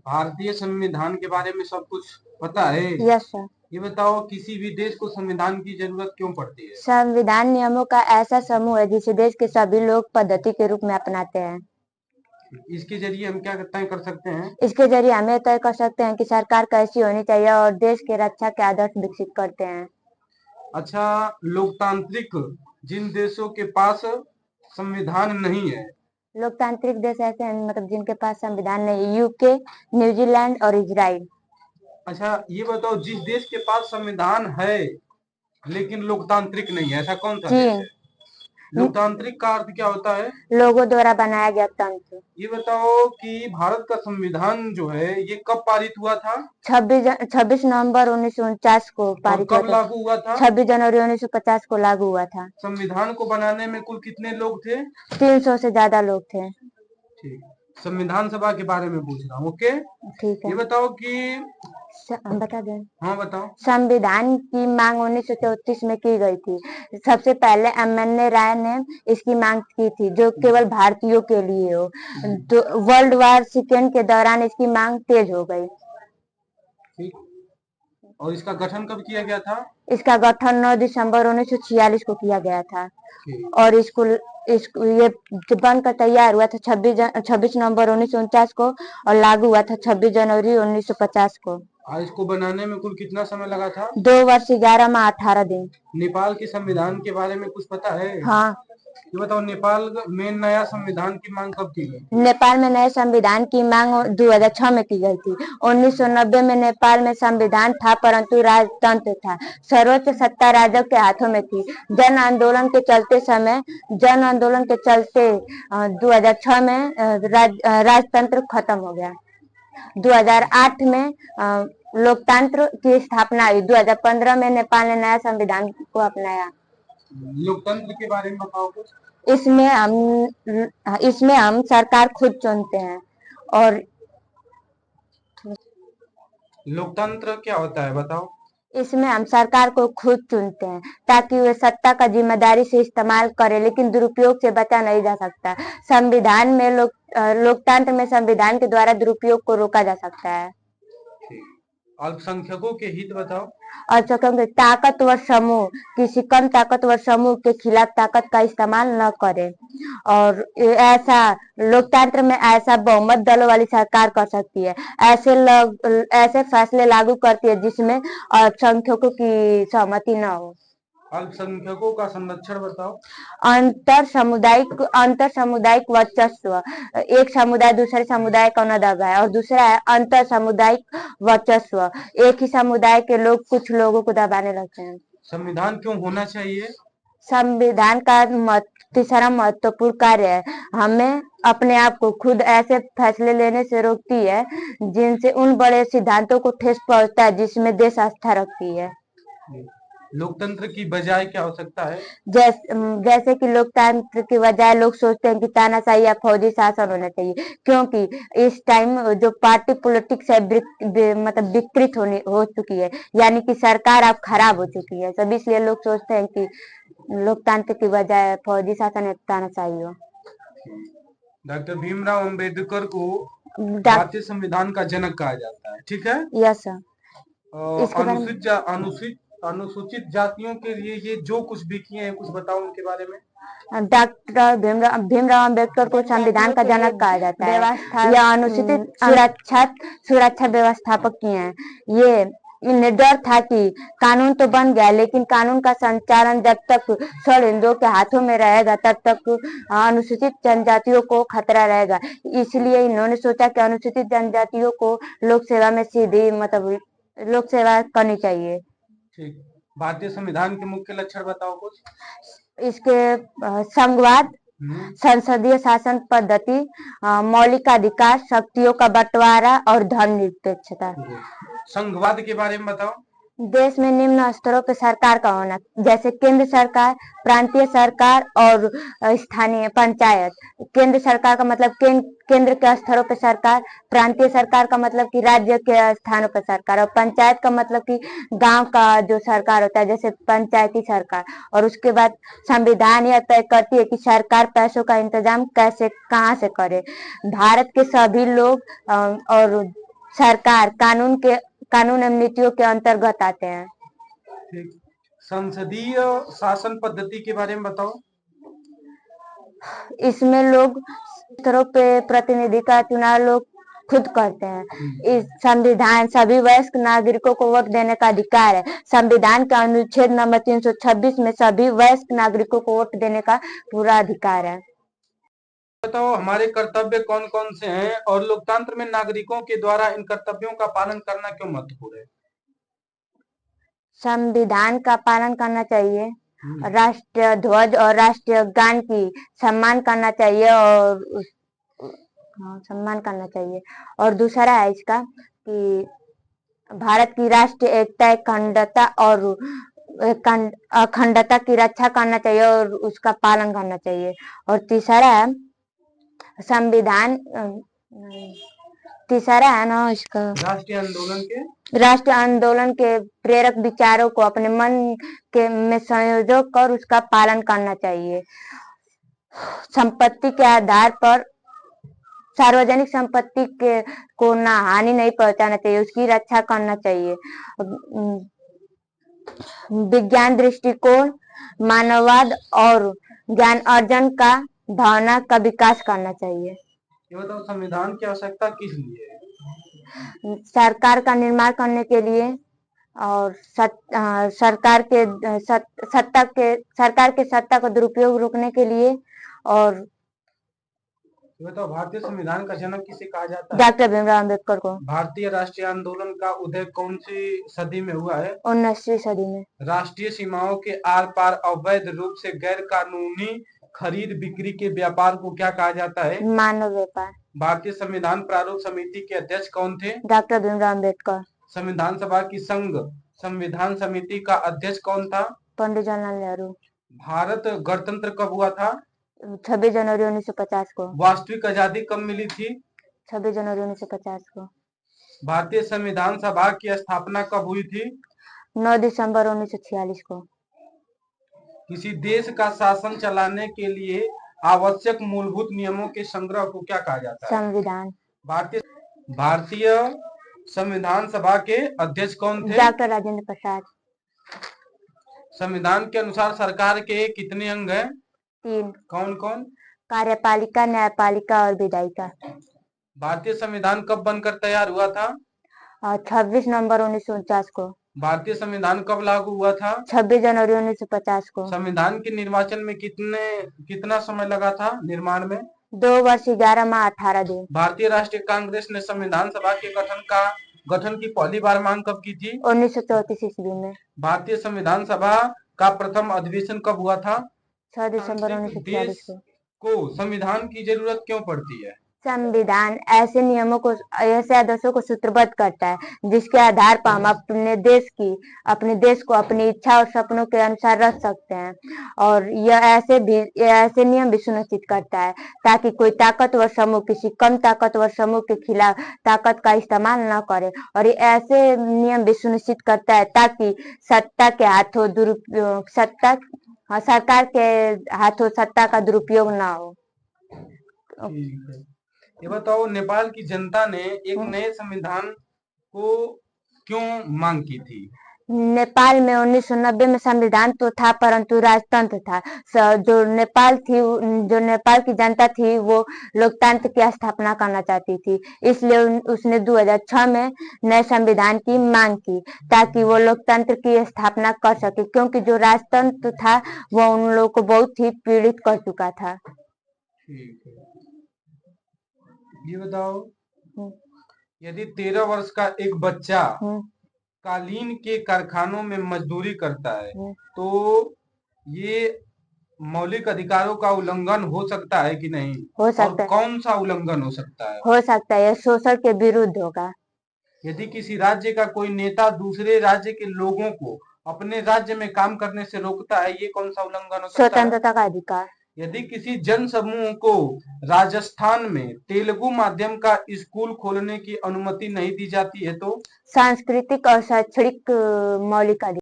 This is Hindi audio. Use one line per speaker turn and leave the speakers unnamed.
भारतीय संविधान के बारे में सब कुछ पता है?
Yes sir.
ये बताओ, किसी भी देश को संविधान की जरूरत क्यों पड़ती है?
संविधान नियमों का ऐसा समूह है जिसे देश के सभी लोग पद्धति के रूप में अपनाते हैं।
इसके जरिए हम क्या तय कर सकते हैं?
इसके जरिए हम ये तय कर सकते हैं कि सरकार कैसी होनी चाहिए और देश के रक्षा के आदर्श विकसित करते हैं।
अच्छा, लोकतांत्रिक जिन देशों के पास संविधान नहीं है।
लोकतांत्रिक देश ऐसे हैं मतलब जिनके पास संविधान नहीं, यूके, न्यूजीलैंड और इजराइल।
अच्छा, ये बताओ, जिस देश के पास संविधान है लेकिन लोकतांत्रिक नहीं है, ऐसा कौन सा देश
चीन।
है? लोकतांत्रिक का अर्थ क्या होता है?
लोगों द्वारा बनाया गया तंत्र।
ये बताओ कि भारत का संविधान जो है ये कब पारित हुआ था?
26 नवंबर 1949 को
और
पारित
कब
हुआ था।
लागू हुआ था?
26 जनवरी 1950 को लागू हुआ था।
संविधान को बनाने में कुल कितने लोग थे?
300 से ज्यादा लोग थे।
ठीक, संविधान सभा के बारे में पूछ रहा हूँ। ओके,
ठीक
ये
है।
बताओ कि
हम बता दें,
हाँ बताओ।
संविधान की मांग 1934 में की गई थी। सबसे पहले एम.एन.ए. राय ने इसकी मांग की थी जो केवल भारतीयों के लिए हो। तो वर्ल्ड वार सेकेंड के दौरान इसकी मांग तेज हो गई।
ठीक, और इसका गठन कब किया गया था?
इसका गठन 9 दिसंबर 1946 को किया गया था।
ठीक।
और ये बनकर तैयार हुआ था 26 नवंबर 1949 को और लागू हुआ था 26 जनवरी 1950 को।
इसको बनाने में कुल कितना समय लगा था?
2 वर्ष 11 माह 18 दिन।
नेपाल के संविधान के बारे में कुछ पता है?
हाँ।
ये बताओ, नेपाल में नया संविधान की मांग कब की गई?
नेपाल में नए संविधान की मांग 2006 में की गई थी। 1990 में नेपाल में संविधान था परंतु राजतंत्र था। सर्वोच्च सत्ता राजा के हाथों में थी। जन आंदोलन के चलते 2006 में राजतंत्र खत्म हो गया। 2008 में लोकतंत्र की स्थापना हुई। 2015 में नेपाल ने नया संविधान को अपनाया।
लोकतंत्र के बारे में बताओ कुछ।
इसमें हम सरकार खुद चुनते हैं। और
लोकतंत्र क्या होता है बताओ?
इसमें हम सरकार को खुद चुनते हैं ताकि वे सत्ता का जिम्मेदारी से इस्तेमाल करे, लेकिन दुरुपयोग से बचा नहीं जा सकता। लोकतंत्र में संविधान के द्वारा दुरुपयोग को रोका जा सकता है।
अल्पसंख्यकों के हित बताओ।
अल्पसंख्यक ताकतवर समूह किसी कम ताकतवर समूह के खिलाफ ताकत का इस्तेमाल न करे। और ऐसा लोकतंत्र में ऐसा बहुमत दलों वाली सरकार कर सकती है। ऐसे फैसले लागू करती है जिसमें अल्पसंख्यकों की सहमति न हो।
अल्पसंख्यकों का संरक्षण बताओ।
अंतर सामुदायिक वर्चस्व। एक समुदाय दूसरे समुदाय को न दबाए। और दूसरा है अंतर सामुदायिक वर्चस्व। एक ही समुदाय के लोग कुछ लोगों को दबाने लगते हैं।
संविधान क्यों होना चाहिए?
संविधान का तीसरा महत्वपूर्ण कार्य है, हमें अपने आप को खुद ऐसे फैसले लेने से रोकती है जिनसे उन बड़े सिद्धांतों को ठेस पहुंचता है जिसमें देश आस्था रखती है।
लोकतंत्र की बजाय क्या हो सकता है?
जैसे कि लोकतंत्र की बजाय लोग सोचते हैं कि तानाशाही या फौजी शासन होना चाहिए, क्योंकि इस टाइम जो पार्टी पॉलिटिक्स है मतलब विकृत हो चुकी है, यानी कि सरकार अब खराब हो चुकी है। सब इसलिए लोग सोचते हैं कि लोकतंत्र की बजाय फौजी शासन या तानाशाही हो।
डॉक्टर भीमराव अंबेडकर को भारतीय संविधान का जनक कहा जाता है, ठीक है?
Yes sir.
अनुसूचित जातियों के लिए ये जो कुछ भी किए हैं, कुछ बताओ उनके बारे में।
डॉक्टर भीमराव अंबेडकर को संविधान का जनक कहा जाता है। यह अनुसूचित सुरक्षा व्यवस्थापक किए हैं। ये निर्डर था कि कानून तो बन गया लेकिन कानून का संचालन जब तक स्वहिंदुओं के हाथों में रहेगा तब तक अनुसूचित जनजातियों को खतरा रहेगा। इसलिए इन्होंने सोचा कि अनुसूचित जनजातियों को लोक सेवा में सीधी मतलब लोक सेवा करनी चाहिए।
ठीक, भारतीय संविधान के मुख्य लक्षण बताओ कुछ।
इसके संघवाद, संसदीय शासन पद्धति, मौलिक अधिकार, शक्तियों का बंटवारा और धर्मनिरपेक्षता।
संघवाद के बारे में बताओ।
देश में निम्न स्तरों पे सरकार का होना, जैसे केंद्र सरकार, प्रांतीय सरकार और स्थानीय पंचायत। केंद्र सरकार का मतलब केंद्र के स्तरों पे सरकार, प्रांतीय सरकार का मतलब कि राज्य के स्थानों पर सरकार, और पंचायत का मतलब कि गांव का जो सरकार होता है जैसे पंचायती सरकार। और उसके बाद संविधान यह तय करती है कि सरकार पैसों का इंतजाम कैसे कहाँ से करे। भारत के सभी लोग और सरकार कानून एवं नीतियों के अंतर्गत आते हैं।
ठीक। संसदीय शासन पद्धति के बारे में बताओ।
इसमें लोग स्तरों पे प्रतिनिधि का चुनाव लोग खुद करते हैं। इस संविधान सभी वयस्क नागरिकों को वोट देने का अधिकार है। संविधान का अनुच्छेद नंबर 326 में सभी वयस्क नागरिकों को वोट देने का पूरा अधिकार है।
बताओ हमारे कर्तव्य कौन कौन से हैं और लोकतंत्र में नागरिकों के द्वारा इन कर्तव्यों का पालन करना क्यों महत्वपूर्ण है?
संविधान का पालन करना चाहिए, राष्ट्रीय ध्वज और राष्ट्रीय गान की सम्मान करना चाहिए और सम्मान करना चाहिए। और दूसरा है इसका कि भारत की राष्ट्रीय एकता, अखंडता और अखंडता की रक्षा करना चाहिए और उसका पालन करना चाहिए। और तीसरा है संविधान, तीसरा है ना इसका राष्ट्रीय आंदोलन के प्रेरक विचारों को अपने मन के में संयोजन कर उसका पालन करना चाहिए। संपत्ति के आधार पर सार्वजनिक संपत्ति के को ना हानि नहीं पहुंचाना चाहिए, उसकी रक्षा करना चाहिए। विज्ञान दृष्टिकोण, मानववाद और ज्ञान अर्जन का भावना का विकास करना चाहिए।
ये बताओ संविधान की आवश्यकता किस लिए है?
सरकार का निर्माण करने के लिए और सरकार के सत्ता का दुरुपयोग रोकने के लिए। और
बताओ भारतीय संविधान का जनक किसे कहा जाता है?
डॉक्टर भीमराव अम्बेडकर को।
भारतीय राष्ट्रीय आंदोलन का उदय कौन सी सदी में हुआ है?
19वीं सदी में।
राष्ट्रीय सीमाओं के आर पार अवैध रूप से गैर कानूनी खरीद बिक्री के व्यापार को क्या कहा जाता है?
मानव व्यापार।
भारतीय संविधान प्रारूप समिति के अध्यक्ष कौन थे?
डॉक्टर भीमराव अम्बेडकर।
संविधान सभा की संघ संविधान समिति का अध्यक्ष कौन था?
पंडित जवाहरलाल नेहरू। भारत
गणतंत्र कब हुआ था?
26 जनवरी 1950 को।
वास्तविक आजादी कब मिली थी?
26 जनवरी 1950 को।
भारतीय संविधान सभा की स्थापना कब हुई थी?
9 दिसंबर 1946 को।
किसी देश का शासन चलाने के लिए आवश्यक मूलभूत नियमों के संग्रह को क्या कहा जाता है?
संविधान।
भारतीय संविधान सभा के अध्यक्ष कौन थे?
डॉक्टर राजेंद्र प्रसाद।
संविधान के अनुसार सरकार के कितने अंग हैं?
3।
कौन कौन?
कार्यपालिका, न्यायपालिका और विधायिका।
भारतीय संविधान कब बनकर तैयार हुआ था?
26 नवंबर 1949 को।
भारतीय संविधान कब लागू हुआ था?
26 जनवरी 1950 को।
संविधान के निर्वाचन में कितना समय लगा था निर्माण में?
2 वर्ष 11 माह 18 दिन।
भारतीय राष्ट्रीय कांग्रेस ने संविधान सभा के गठन की पहली बार मांग कब की थी?
1934 ईस्वी में।
भारतीय संविधान सभा का प्रथम अधिवेशन कब हुआ था?
6 दिसंबर 1946
को संविधान की जरूरत क्यों पड़ती है?
संविधान ऐसे आदर्शों को सूत्रबद्ध करता है जिसके आधार पर हम अपने देश को अपनी इच्छा और सपनों के अनुसार रख सकते हैं। और यह ऐसे नियम भी सुनिश्चित करता है ताकि कोई ताकतवर समूह किसी कम ताकतवर समूह के खिलाफ ताकत का इस्तेमाल न करे। और ये ऐसे नियम भी सुनिश्चित करता है ताकि सरकार के हाथों सत्ता का दुरुपयोग न हो।
ये बताओ नेपाल की जनता ने एक नए संविधान को क्यों मांग की थी?
नेपाल में 1990 में संविधान तो था परंतु राजतंत्र था। जो नेपाल की जनता थी वो लोकतंत्र की स्थापना करना चाहती थी, इसलिए उसने 2006 में नए संविधान की मांग की ताकि वो लोकतंत्र की स्थापना कर सके, क्योंकि जो राजतंत्र था वो उन लोगों को बहुत ही पीड़ित कर चुका था।
ठीक है, ये बताओ यदि 13 वर्ष का एक बच्चा कालीन के कारखानों में मजदूरी करता है तो ये मौलिक अधिकारों का उल्लंघन हो सकता है कि नहीं?
हो सकता है।
कौन सा उल्लंघन हो सकता है?
हो सकता है, यह शोषण के विरुद्ध होगा।
यदि किसी राज्य का कोई नेता दूसरे राज्य के लोगों को अपने राज्य में काम करने से रोकता है, ये कौन सा उल्लंघन हो सकता है?
स्वतंत्रता का अधिकार।
यदि किसी जन समूह को राजस्थान में तेलुगु माध्यम का स्कूल खोलने की अनुमति नहीं दी जाती है तो?
सांस्कृतिक और शैक्षणिक मौलिक अधिकार।